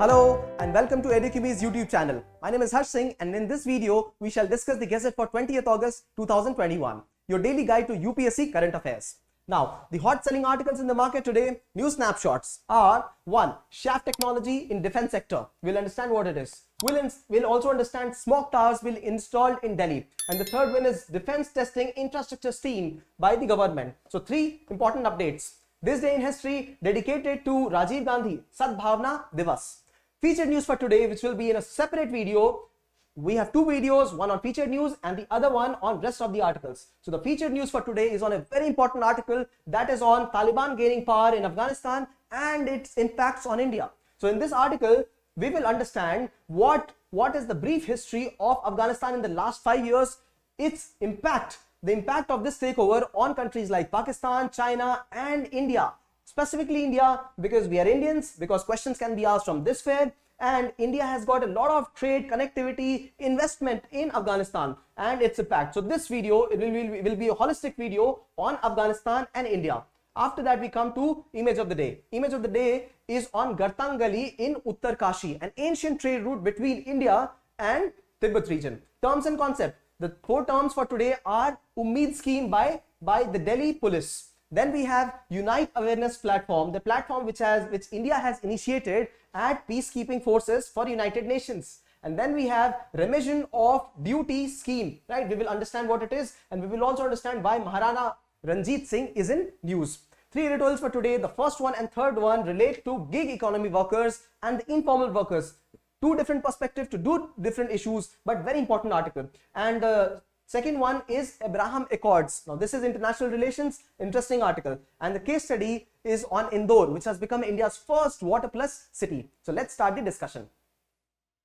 Hello and welcome to EduQB's YouTube channel. My name is Harsh Singh and in this video we shall discuss the Gazette for 20th August 2021, your daily guide to UPSC current affairs. Now, the hot selling articles in the market today, news snapshots are 1. Shaft technology in defense sector. We'll understand what it is. We'll also understand smoke towers will installed in Delhi. And the third one is defense testing infrastructure seen by the government. So 3 important updates. This day in history dedicated to Rajiv Gandhi Sadbhavna Divas. Featured news for today, which will be in a separate video. We have 2 videos, one on featured news and the other one on rest of the articles. So the featured news for today is on a very important article that is on Taliban gaining power in Afghanistan and its impacts on India. So in this article, we will understand what is the brief history of Afghanistan in the last 5 years, its impact, the impact of this takeover on countries like Pakistan, China and India. Specifically India, because we are Indians, because questions can be asked from this fair, and India has got a lot of trade, connectivity, investment in Afghanistan and its impact. So this video will be a holistic video on Afghanistan and India. After that we come to image of the day. Image of the day is on Gartang Gali in Uttarkashi, an ancient trade route between India and Tibet region. Terms and concept. The 4 terms for today are Ummeed scheme by the Delhi police. Then we have Unite Awareness Platform, the platform which India has initiated at peacekeeping forces for United Nations. And then we have Remission of Duty scheme, right? We will understand what it is and we will also understand why Maharana Ranjit Singh is in news. 3 editorials for today. The first one and third one relate to gig economy workers and the informal workers. 2 different perspectives to 2 different issues, but very important article. And second one is Abraham Accords. Now this is international relations, interesting article. And the case study is on Indore, which has become India's first water plus city. So let's start the discussion.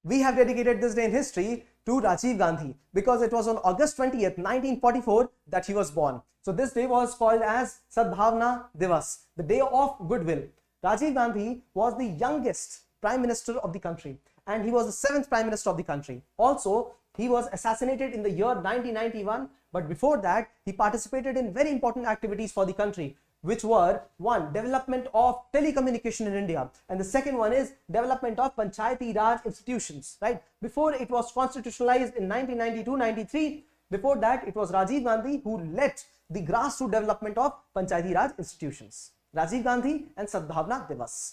We have dedicated this day in history to Rajiv Gandhi because it was on August 20th, 1944 that he was born. So this day was called as Sadbhavna Divas, the day of goodwill. Rajiv Gandhi was the youngest prime minister of the country and he was the 7th prime minister of the country. Also, he was assassinated in the year 1991, but before that, he participated in very important activities for the country, which were 1. Development of telecommunication in India, and the second one is development of Panchayati Raj institutions, right? Before it was constitutionalized in 1992-93, before that, it was Rajiv Gandhi who led the grassroots development of Panchayati Raj institutions. Rajiv Gandhi and Sadbhavna Divas.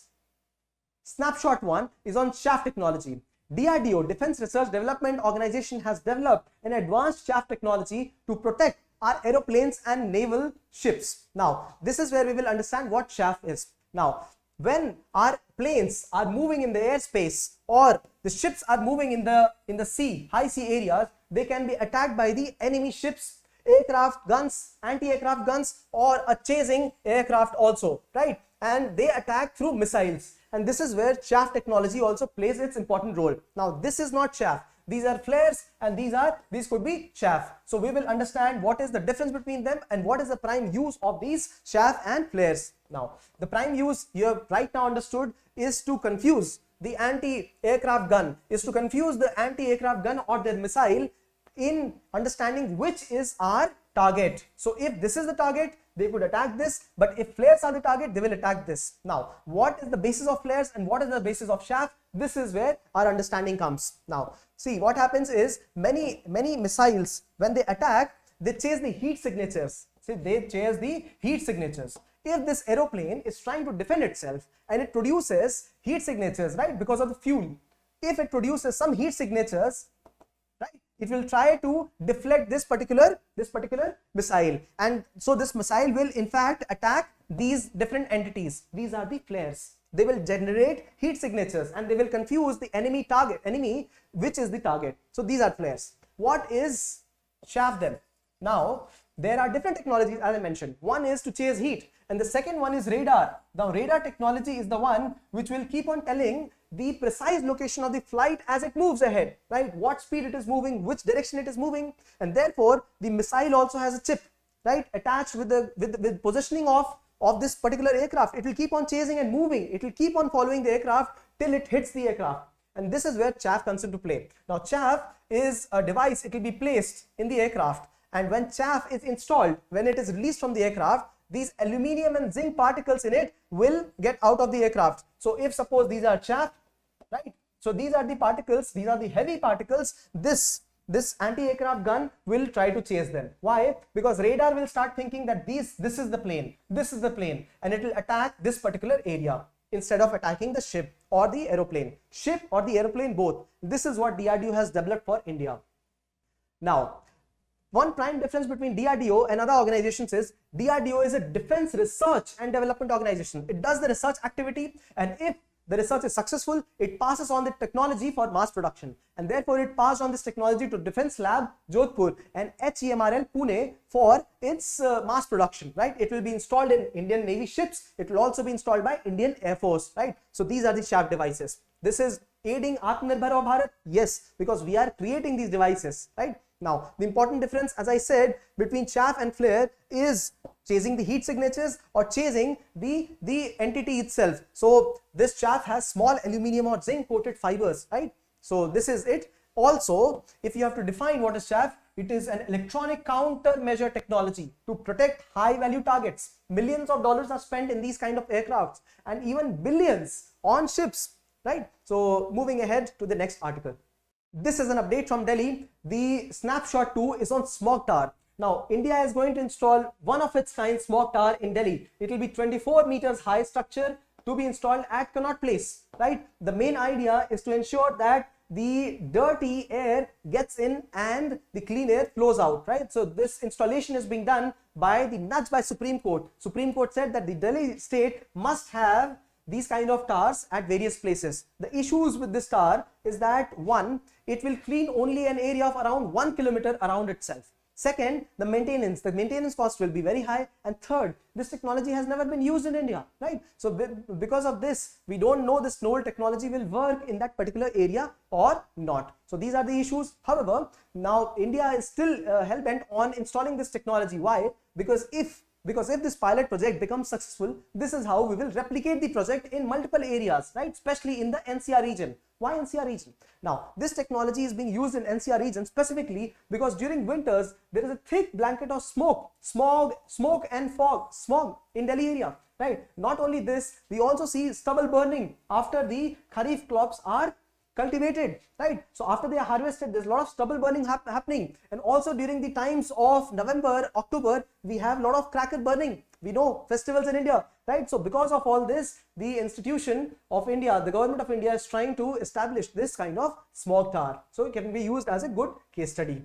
Snapshot 1 is on shaft technology. DRDO, Defense Research Development Organization, has developed an advanced shaft technology to protect our aeroplanes and naval ships. Now, this is where we will understand what shaft is. Now, when our planes are moving in the airspace or the ships are moving in the sea, high sea areas, they can be attacked by the enemy ships, aircraft guns, anti-aircraft guns, or a chasing aircraft also, right? And they attack through missiles. And this is where shaft technology also plays its important role. Now, this is not shaft. These are flares and these could be shaft. So we will understand what is the difference between them and what is the prime use of these shaft and flares. Now, the prime use you have right now understood is to confuse the anti-aircraft gun, or their missile in understanding which is our target. So if this is the target, they could attack this, but if flares are the target, they will attack this. Now, what is the basis of flares and what is the basis of shaft? This is where our understanding comes. Now, see what happens is many missiles, when they attack, they chase the heat signatures. See, they chase the heat signatures. If this aeroplane is trying to defend itself and it produces heat signatures, right, because of the fuel, if it produces some heat signatures, right, it will try to deflect this particular missile, and so this missile will in fact attack these different entities. These are the flares. They will generate heat signatures and they will confuse the enemy which is the target. So these are flares. What is shaft then? Now, there are different technologies as I mentioned. One is to chase heat and the second one is radar. Now, radar technology is the one which will keep on telling the precise location of the flight as it moves ahead, right? What speed it is moving, which direction it is moving, and therefore the missile also has a chip, right, attached with positioning of this particular aircraft. It will keep on chasing and moving. It will keep on following the aircraft till it hits the aircraft. And this is where chaff comes into play. Now, chaff is a device. It will be placed in the aircraft, and when chaff is installed, when it is released from the aircraft, these aluminium and zinc particles in it will get out of the aircraft. So if suppose these are chaff, right? So these are the particles, these are the heavy particles. This anti-aircraft gun will try to chase them. Why? Because radar will start thinking that this is the plane, this is the plane, and it will attack this particular area instead of attacking the ship or the aeroplane. Ship or the aeroplane, both. This is what DRDO has developed for India. Now, one prime difference between DRDO and other organizations is DRDO is a defense research and development organization. It does the research activity, and if the research is successful, it passes on the technology for mass production, and therefore it passed on this technology to Defense Lab Jodhpur and HEMRL Pune for its mass production, right? It will be installed in Indian Navy ships. It will also be installed by Indian Air Force, right? So these are the chaff devices. This is aiding Atmanirbhar Bharat, yes, because we are creating these devices, right? Now, the important difference, as I said, between chaff and flare is chasing the heat signatures or chasing the entity itself. So this chaff has small aluminum or zinc coated fibers, right? So this is it. Also, if you have to define what is chaff, it is an electronic countermeasure technology to protect high value targets. Millions of dollars are spent in these kind of aircrafts and even billions on ships, right? So moving ahead to the next article. This is an update from Delhi. The Snapshot 2 is on smog tower. Now, India is going to install one of its kind smog tower in Delhi. It will be 24 meters high structure to be installed at Connaught Place, right? The main idea is to ensure that the dirty air gets in and the clean air flows out, right? So this installation is being done by the nudge by Supreme Court. Supreme Court said that the Delhi state must have these kind of towers at various places. The issues with this tower is that, one, it will clean only an area of around 1 kilometer around itself. Second, the maintenance cost will be very high. And third, this technology has never been used in India, right? So because of this, we don't know this novel technology will work in that particular area or not. So these are the issues. However, now India is still hell-bent on installing this technology. Why? Because if this pilot project becomes successful, this is how we will replicate the project in multiple areas, right? Especially in the NCR region. Why NCR region? Now, this technology is being used in NCR region specifically because during winters, there is a thick blanket of smog in Delhi area, right? Not only this, we also see stubble burning after the Kharif crops are cultivated, right? So after they are harvested, there's a lot of stubble burning happening. And also during the times of November, October, we have a lot of cracker burning. We know festivals in India, right? So because of all this, the institution of India, the government of India is trying to establish this kind of smog tower. So it can be used as a good case study.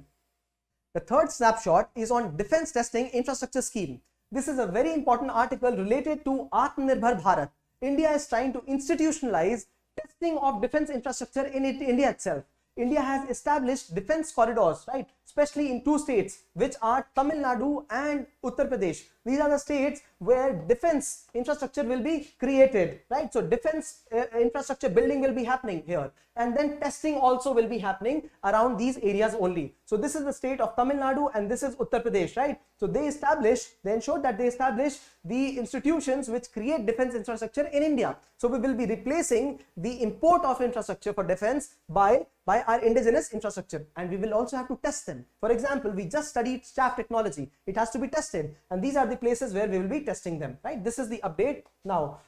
The third snapshot is on defense testing infrastructure scheme. This is a very important article related to Atmanirbhar Bharat. India is trying to institutionalize testing of defense infrastructure in India itself. India has established defense corridors, right? Especially in two states, which are Tamil Nadu and Uttar Pradesh. These are the states where defense infrastructure will be created, right? So defense infrastructure building will be happening here. And then testing also will be happening around these areas only. So this is the state of Tamil Nadu and this is Uttar Pradesh, right? So they ensured that they establish the institutions which create defense infrastructure in India. So we will be replacing the import of infrastructure for defense by our indigenous infrastructure, and we will also have to test them. For example, we just studied chaff technology. It has to be tested, and these are the places where we will be testing them, right? This is the update. Now,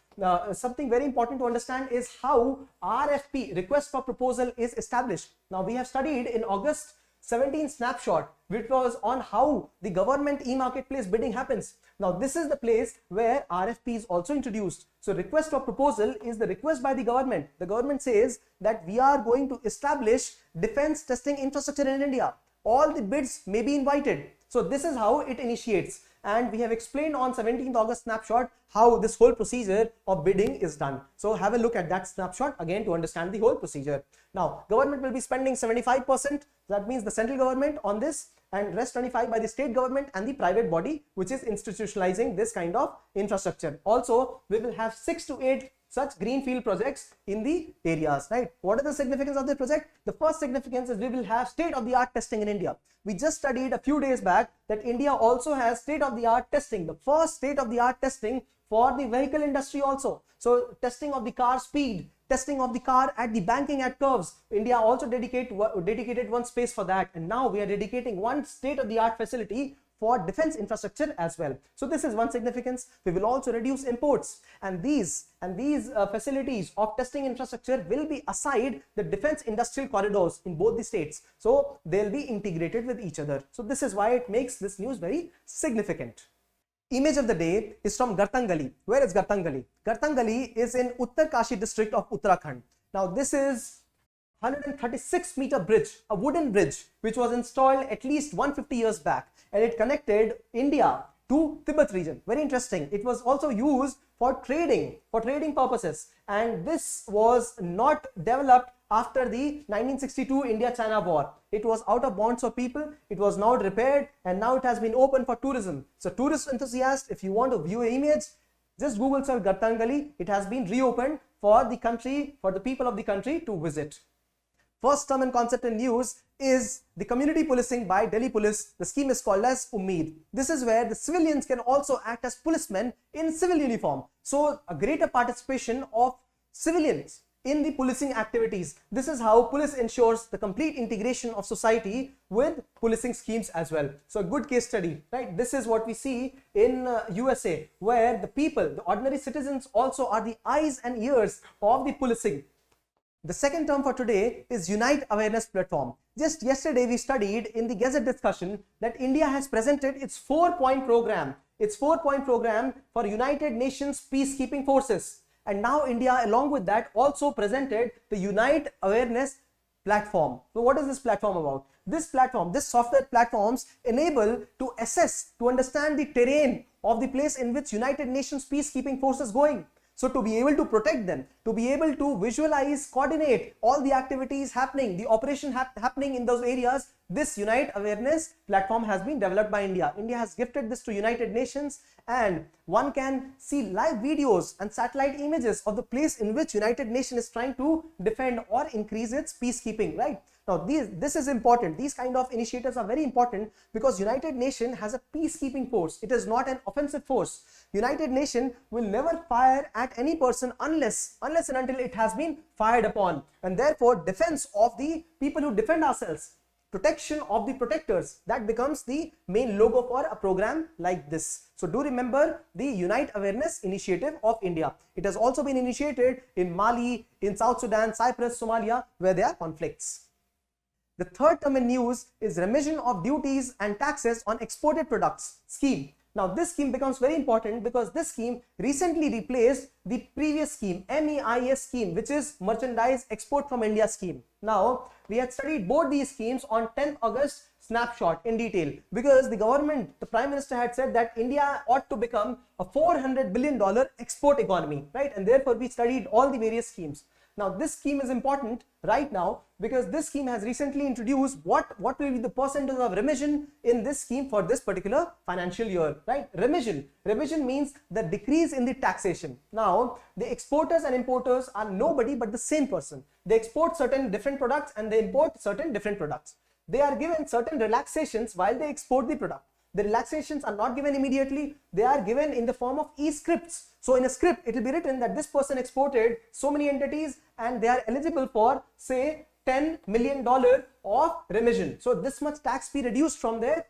something very important to understand is how RFP, request for proposal, is established. Now, we have studied in August 17 snapshot, which was on how the government e-marketplace bidding happens. Now, this is the place where RFP is also introduced. So, request for proposal is the request by the government. The government says that we are going to establish defense testing infrastructure in India. All the bids may be invited. So, this is how it initiates. And we have explained on 17th August snapshot how this whole procedure of bidding is done. So have a look at that snapshot again to understand the whole procedure. Now, government will be spending 75%. That means the central government on this, and rest 25% by the state government and the private body, which is institutionalizing this kind of infrastructure. Also, we will have 6 to 8 such greenfield projects in the areas, right? What is the significance of the project? The first significance is we will have state-of-the-art testing in India. We just studied a few days back that India also has state-of-the-art testing, the first state-of-the-art testing for the vehicle industry also. So testing of the car speed, testing of the car at the banking at curves. India also dedicated one space for that, and now we are dedicating one state-of-the-art facility for defense infrastructure as well. So this is one significance. We will also reduce imports, and these facilities of testing infrastructure will be aside the defense industrial corridors in both the states. So they'll be integrated with each other. So this is why it makes this news very significant. Image of the day is from Gartangali. Where is Gartangali? Gartangali is in Uttarkashi district of Uttarakhand. Now this is 136-meter bridge, a wooden bridge, which was installed at least 150 years back, and it connected India to Tibet region. Very interesting. It was also used for trading purposes, and this was not developed after the 1962 India-China war. It was out of bounds for people. It was now repaired, and now it has been open for tourism. So tourist enthusiasts, if you want to view an image, just Google search Gartangali. It has been reopened for the country, for the people of the country to visit. First term and concept in news is the community policing by Delhi Police. The scheme is called as Ummeed. This is where the civilians can also act as policemen in civil uniform. So a greater participation of civilians in the policing activities. This is how police ensures the complete integration of society with policing schemes as well. So a good case study, right? This is what we see in USA, where the people, the ordinary citizens, also are the eyes and ears of the policing. The second term for today is Unite Awareness Platform. Just yesterday we studied in the Gazette discussion that India has presented its 4-point program. Its 4-point program for United Nations peacekeeping forces. And now India along with that also presented the Unite Awareness Platform. So what is this platform about? This software platforms enable to assess, to understand the terrain of the place in which United Nations peacekeeping forces going. So to be able to protect them, to be able to visualize, coordinate all the activities happening, the operation happening in those areas, this Unite Awareness platform has been developed by India. India has gifted this to United Nations, and one can see live videos and satellite images of the place in which United Nations is trying to defend or increase its peacekeeping, right? Now this is important. These kind of initiatives are very important because United Nations has a peacekeeping force. It is not an offensive force. United Nations will never fire at any person unless and until it has been fired upon, and therefore defense of the people who defend ourselves, protection of the protectors, that becomes the main logo for a program like this. So do remember the Unite Awareness initiative of India. It has also been initiated in Mali, in South Sudan, Cyprus, Somalia, where there are conflicts. The third term in news is remission of duties and taxes on exported products scheme. Now this scheme becomes very important because this scheme recently replaced the previous scheme, MEIS scheme, which is Merchandise Export from India scheme. Now we had studied both these schemes on 10th August snapshot in detail because the government, the Prime Minister had said that India ought to become a $400 billion export economy, right? And therefore we studied all the various schemes. Now this scheme is important right now because this scheme has recently introduced what will be the percentage of remission in this scheme for this particular financial year, right? Remission means the decrease in the taxation. Now the exporters and importers are nobody but the same person. They export certain different products and they import certain different products. They are given certain relaxations while they export the product. The relaxations are not given immediately. They are given in the form of e-scripts. So in a script, it will be written that this person exported so many entities and they are eligible for, say, $10 million of remission. So this much tax be reduced from their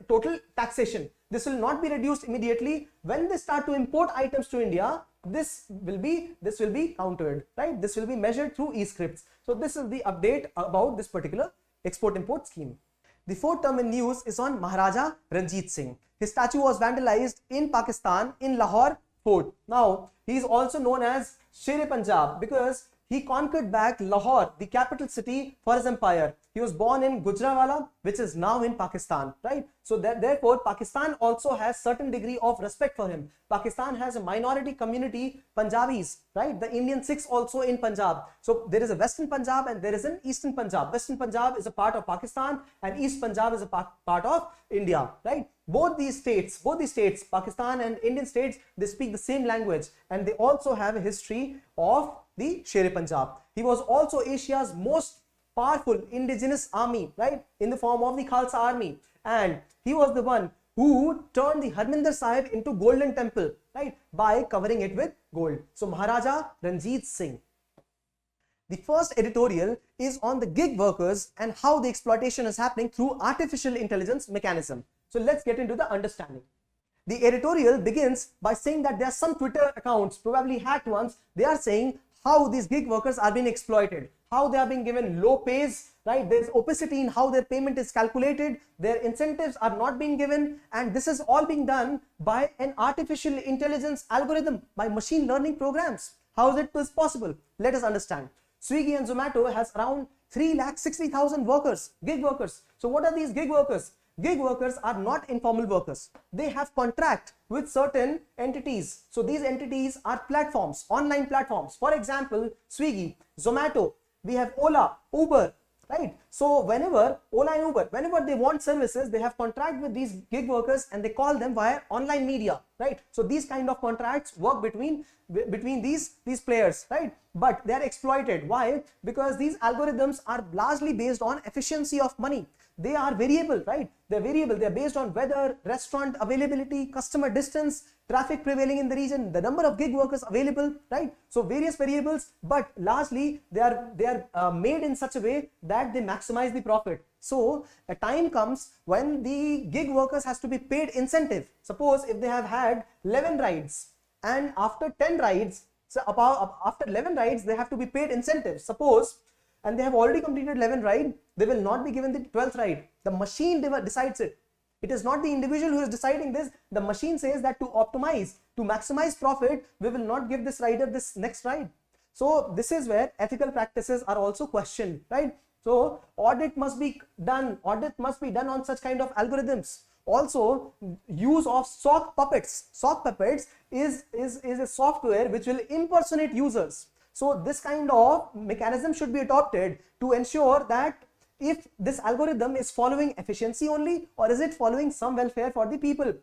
total taxation. This will not be reduced immediately. When they start to import items to India, this will be countered, right? This will be measured through e-scripts. So this is the update about this particular export-import scheme. The fourth term in news is on Maharaja Ranjit Singh. His statue was vandalized in Pakistan in Lahore Fort. Now, he is also known as Sher-e-Punjab because he conquered back Lahore, the capital city, for his empire. He was born in Gujranwala, which is now in Pakistan, right? So therefore, Pakistan also has certain degree of respect for him. Pakistan has a minority community, Punjabis, right? The Indian Sikhs also in Punjab. So there is a Western Punjab and there is an Eastern Punjab. Western Punjab is a part of Pakistan and East Punjab is a part of India, right? Both these states, Pakistan and Indian states, they speak the same language and they also have a history of the Sher-e-Punjab. He was also Asia's most powerful indigenous army, right, in the form of the Khalsa army, and he was the one who turned the Harmandir Sahib into golden temple, right, by covering it with gold. So Maharaja Ranjit Singh. The first editorial is on the gig workers and how the exploitation is happening through artificial intelligence mechanism. So let's get into the understanding. The editorial begins by saying that there are some Twitter accounts, probably hacked ones, they are saying how these gig workers are being exploited, how they are being given low pays, right? There's opacity in how their payment is calculated, their incentives are not being given, and this is all being done by an artificial intelligence algorithm, by machine learning programs. How is it possible? Let us understand. Swiggy and Zomato has around 3,60,000 workers, gig workers. So what are these gig workers? Gig workers are not informal workers. They have contract with certain entities. So these entities are platforms, online platforms. For example, Swiggy, Zomato, we have Ola, Uber, right? So whenever Ola and Uber, whenever they want services, they have contract with these gig workers and they call them via online media, right? So these kind of contracts work between these players, right? But they are exploited. Why? Because these algorithms are largely based on efficiency of money. They are variable, right? They're variable. They're based on weather, restaurant availability, customer distance, traffic prevailing in the region, the number of gig workers available, right? So various variables, but largely they are made in such a way that they maximize the profit. So a time comes when the gig workers has to be paid incentive. Suppose if they have had 11 rides and after 10 rides, so after 11 rides, they have to be paid incentives. Suppose, and they have already completed 11 ride, they will not be given the 12th ride. The machine decides it. It is not the individual who is deciding this. The machine says that to optimize, to maximize profit, we will not give this rider this next ride. So this is where ethical practices are also questioned, right? So audit must be done on such kind of algorithms. Also, use of sock puppets. Sock puppets is a software which will impersonate users. So this kind of mechanism should be adopted to ensure that if this algorithm is following efficiency only, or is it following some welfare for the people.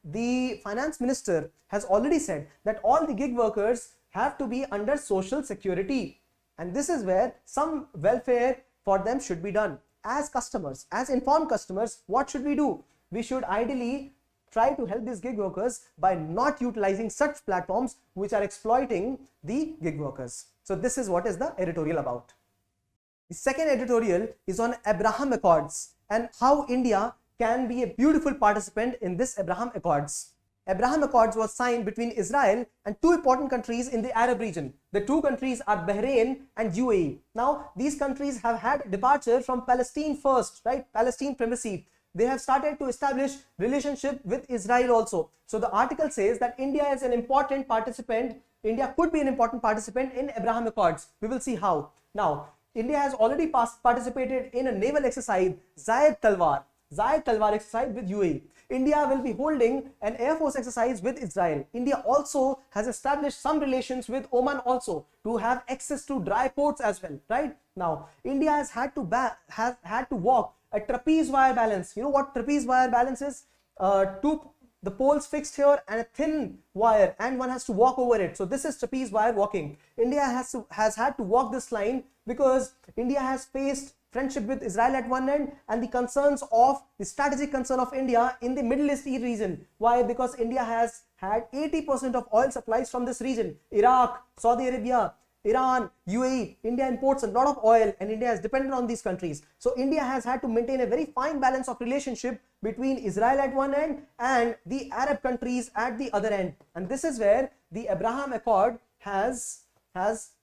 The finance minister has already said that all the gig workers have to be under social security, and this is where some welfare for them should be done. As customers, as informed customers, what should we do? We should ideally try to help these gig workers by not utilizing such platforms which are exploiting the gig workers. So this is what is the editorial about. The second editorial is on Abraham Accords and how India can be a beautiful participant in this Abraham Accords. Abraham Accords was signed between Israel and two important countries in the Arab region. The two countries are Bahrain and UAE. Now, these countries have had departure from Palestine first, right? Palestine primacy. They have started to establish relationship with Israel also. So the article says that India is an important participant. India could be an important participant in Abraham Accords. We will see how. Now, India has already participated in a naval exercise, Zayed Talwar exercise with UAE. India will be holding an Air Force exercise with Israel. India also has established some relations with Oman also to have access to dry ports as well, right? Now, India has had to walk a trapeze wire balance. You know what trapeze wire balance is? The poles fixed here and a thin wire, and one has to walk over it. So this is trapeze wire walking. India has had to walk this line because India has faced friendship with Israel at one end and the strategic concern of India in the Middle East region. Why? Because India has had 80% of oil supplies from this region. Iraq, Saudi Arabia, Iran, UAE, India imports a lot of oil and India is dependent on these countries. So India has had to maintain a very fine balance of relationship between Israel at one end and the Arab countries at the other end. And this is where the Abraham Accord has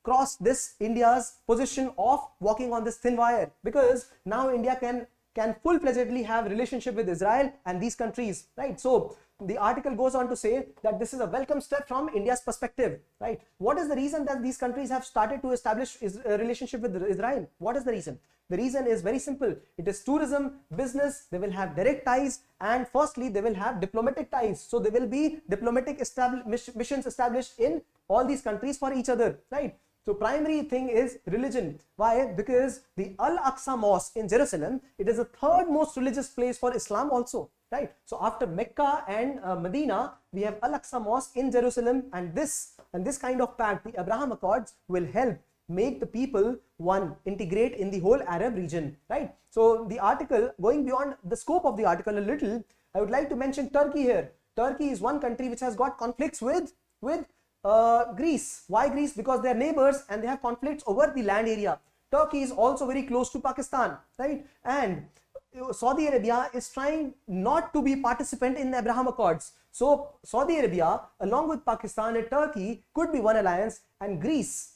crossed this India's position of walking on this thin wire, because now India can full-fledgedly have relationship with Israel and these countries, right? So the article goes on to say that this is a welcome step from India's perspective, right? What is the reason that these countries have started to establish a relationship with Israel? What is the reason? The reason is very simple. It is tourism, business. They will have direct ties, and firstly, they will have diplomatic ties. So there will be diplomatic missions established in all these countries for each other, right? So primary thing is religion. Why? Because the Al-Aqsa Mosque in Jerusalem, it is the third most religious place for Islam also, right? So after Mecca and Medina, we have Al-Aqsa Mosque in Jerusalem, and this kind of pact, the Abraham Accords, will help make the people one, integrate in the whole Arab region, right? So the article, going beyond the scope of the article a little, I would like to mention Turkey here. Turkey is one country which has got conflicts with Greece. Why Greece? Because they are neighbors and they have conflicts over the land area. Turkey is also very close to Pakistan, right? And Saudi Arabia is trying not to be participant in the Abraham Accords. So Saudi Arabia, along with Pakistan and Turkey, could be one alliance, and Greece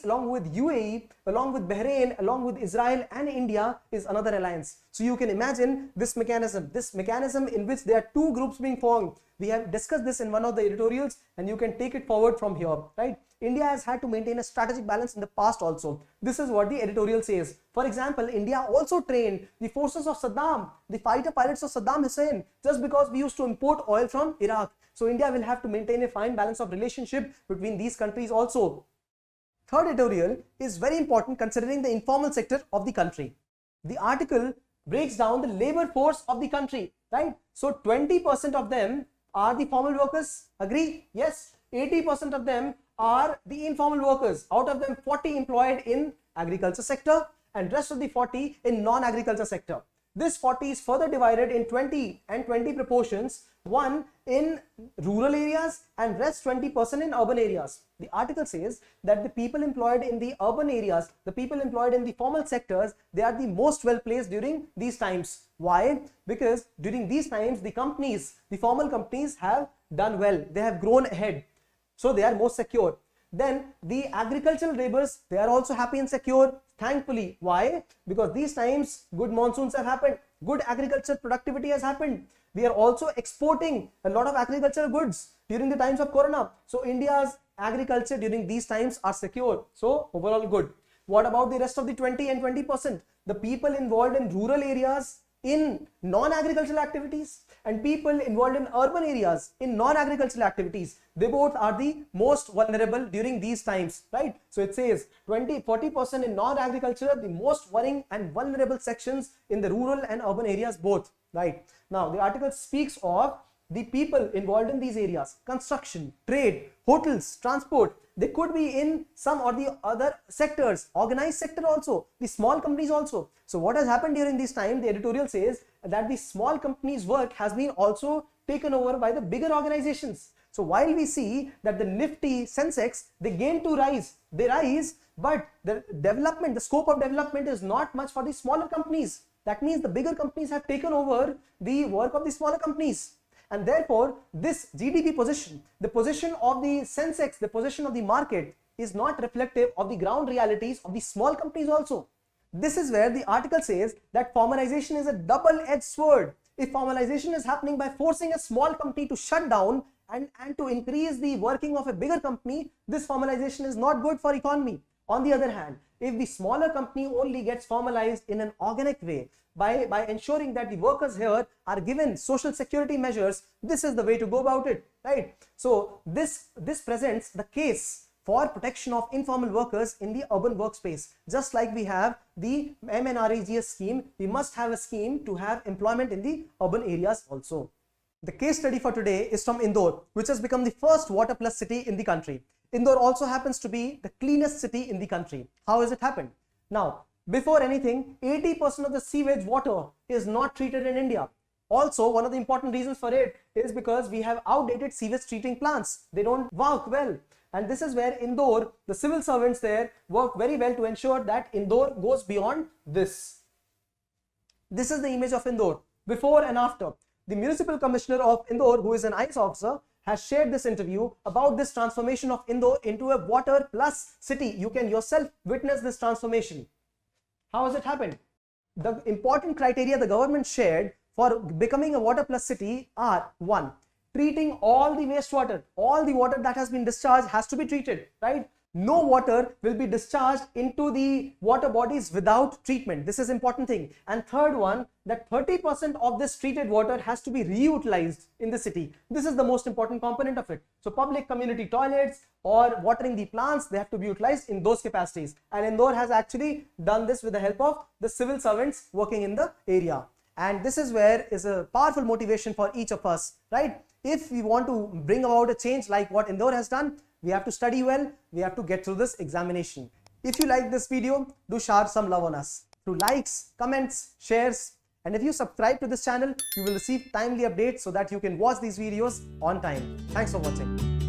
along with UAE, along with Bahrain, along with Israel and India is another alliance. So you can imagine this mechanism in which there are two groups being formed. We have discussed this in one of the editorials, and you can take it forward from here, right? India has had to maintain a strategic balance in the past also. This is what the editorial says. For example, India also trained the forces of Saddam, the fighter pilots of Saddam Hussein, just because we used to import oil from Iraq. So India will have to maintain a fine balance of relationship between these countries also. Third editorial is very important considering the informal sector of the country. The article breaks down the labor force of the country, right? So 20% of them are the formal workers. Agree? Yes. 80% of them are the informal workers. Out of them, 40 employed in agriculture sector and rest of the 40 in non-agriculture sector. This 40 is further divided in 20 and 20 proportions, one in rural areas and rest 20% in urban areas. The article says that the people employed in the urban areas, the people employed in the formal sectors, they are the most well placed during these times. Why? Because during these times, the companies, the formal companies have done well. They have grown ahead. So they are more secure. Then the agricultural laborers, they are also happy and secure, thankfully. Why? Because these times good monsoons have happened, good agricultural productivity has happened. We are also exporting a lot of agricultural goods during the times of Corona. So India's agriculture during these times are secure. So overall good. What about the rest of the 20 and 20%? The people involved in rural areas in non-agricultural activities and people involved in urban areas in non-agricultural activities, they both are the most vulnerable during these times, right? So it says 40% in non-agriculture, the most worrying and vulnerable sections in the rural and urban areas both, right? Now the article speaks of the people involved in these areas: construction, trade, hotels, transport. They could be in some or the other sectors, organized sector also, the small companies also. So what has happened during this time, the editorial says that the small companies' work has been also taken over by the bigger organizations. So while we see that the Nifty, Sensex, they rise, but the development, the scope of development is not much for the smaller companies. That means the bigger companies have taken over the work of the smaller companies. And therefore, this GDP position, the position of the Sensex, the position of the market is not reflective of the ground realities of the small companies also. This is where the article says that formalization is a double-edged sword. If formalization is happening by forcing a small company to shut down and to increase the working of a bigger company, this formalization is not good for economy. On the other hand, if the smaller company only gets formalized in an organic way, by ensuring that the workers here are given social security measures, this is the way to go about it, right? So this presents the case for protection of informal workers in the urban workspace. Just like we have the MNREGS scheme, we must have a scheme to have employment in the urban areas also. The case study for today is from Indore, which has become the first water plus city in the country. Indore also happens to be the cleanest city in the country. How has it happened? Now, before anything, 80% of the sewage water is not treated in India. Also, one of the important reasons for it is because we have outdated sewage treating plants. They don't work well. And this is where Indore, the civil servants there, work very well to ensure that Indore goes beyond this. This is the image of Indore, before and after. The municipal commissioner of Indore, who is an IAS officer, has shared this interview about this transformation of Indore into a water plus city. You can yourself witness this transformation. How has it happened? The important criteria the government shared for becoming a water plus city are: 1, treating all the wastewater. All the water that has been discharged has to be treated, right? No water will be discharged into the water bodies without treatment. This is important thing. And third one, that 30% of this treated water has to be reutilized in the city. This is the most important component of it. So public community toilets or watering the plants, they have to be utilized in those capacities. And Indore has actually done this with the help of the civil servants working in the area. And this is where is a powerful motivation for each of us, right? If we want to bring about a change like what Indore has done, we have to study well, we have to get through this examination. If you like this video, do shower some love on us through likes, comments, shares, and if you subscribe to this channel, you will receive timely updates so that you can watch these videos on time. Thanks for watching.